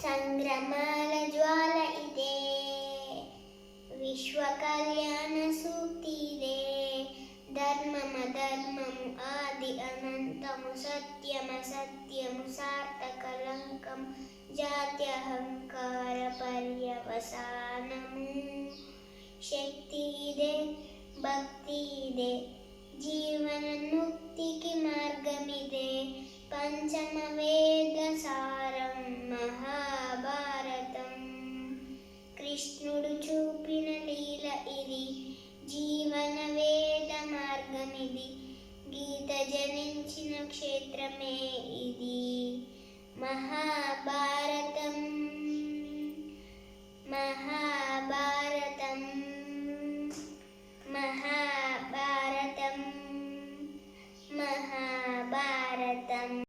సంగ్రమాల జ్వాల ఇదే, విశ్వ కళ్యాణ సూక్తి ఇదే. ధర్మము ఆది అనంతము, సత్యము సార్థకలంకము, జాత్యహంకార పర్యవసానము. శక్తి ఇదే, భక్తి ఇదే, జీవన ముక్తికి మార్గమిదే. పంచమ వేద సారం మహాభారతం, కృష్ణుడు చూపిన లీల ఇది, జీవన వేద మార్గమిది. గీత జనించిన క్షేత్రమే ఇది, మహాభారతం.